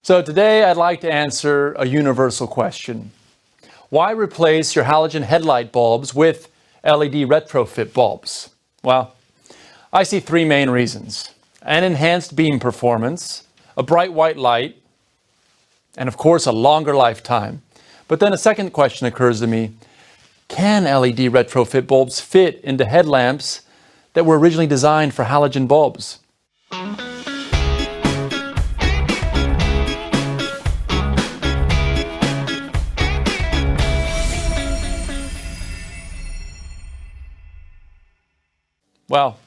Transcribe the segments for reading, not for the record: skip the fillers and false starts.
So today I'd like to answer a universal question. Why replace your halogen headlight bulbs with LED retrofit bulbs? Well, I see three main reasons: an enhanced beam performance, a bright white light, and of course a longer lifetime. But then a second question occurs to me: can LED retrofit bulbs fit into headlamps that were originally designed for halogen bulbs? Well,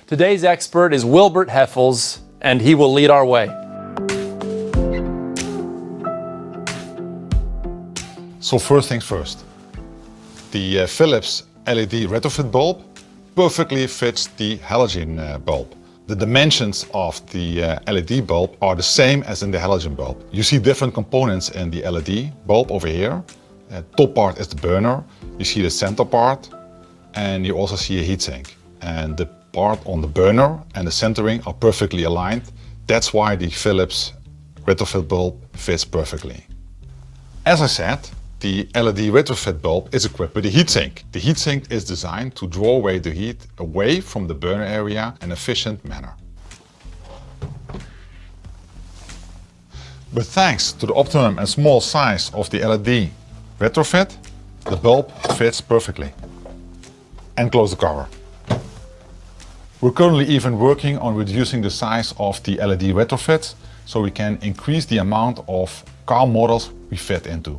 today's expert is Wilbert Heffels, and he will lead our way. So first things first. The Philips LED retrofit bulb perfectly fits the halogen bulb. The dimensions of the LED bulb are the same as in the halogen bulb. You see different components in the LED bulb over here. Top part is the burner, you see the center part, and you also see a heatsink. And the part on the burner and the centering are perfectly aligned. That's why the Philips retrofit bulb fits perfectly. As I said, the LED retrofit bulb is equipped with a heatsink. The heatsink is designed to draw away the heat away from the burner area in an efficient manner. But thanks to the optimum and small size of the LED retrofit, the bulb fits perfectly. And close the cover. We're currently even working on reducing the size of the LED retrofits so we can increase the amount of car models we fit into.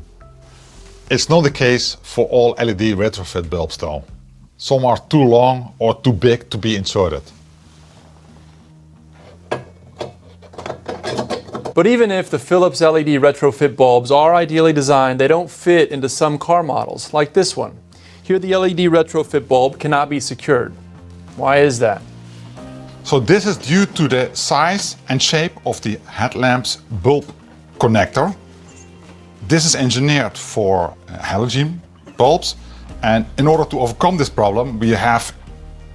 It's not the case for all LED retrofit bulbs though. Some are too long or too big to be inserted. But even if the Philips LED retrofit bulbs are ideally designed, they don't fit into some car models, like this one. Here the LED retrofit bulb cannot be secured. Why is that? So this is due to the size and shape of the headlamp's bulb connector. This is engineered for halogen bulbs, and in order to overcome this problem we have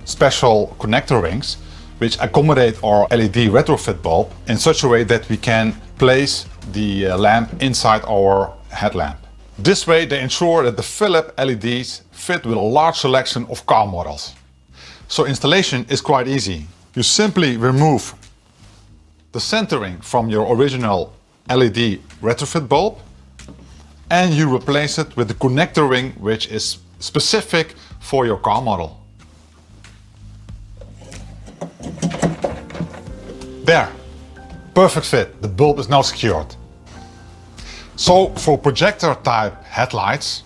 special connector rings which accommodate our LED retrofit bulb in such a way that we can place the lamp inside our headlamp. This way they ensure that the Philips LEDs fit with a large selection of car models. So installation is quite easy. You simply remove the centering from your original LED retrofit bulb and you replace it with the connector ring which is specific for your car model. There, perfect fit, the bulb is now secured. So for projector type headlights,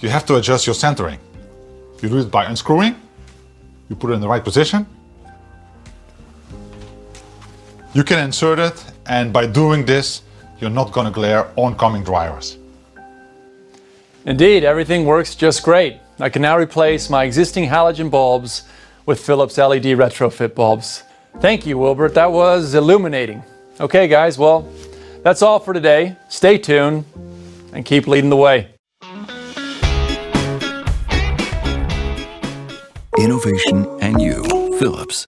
you have to adjust your centering. You do it by unscrewing, you put it in the right position. You can insert it, and by doing this, you're not going to glare oncoming drivers. Indeed, everything works just great. I can now replace my existing halogen bulbs with Philips LED retrofit bulbs. Thank you, Wilbert. That was illuminating. Okay, guys, well, that's all for today. Stay tuned and keep leading the way. Innovation and you, Philips.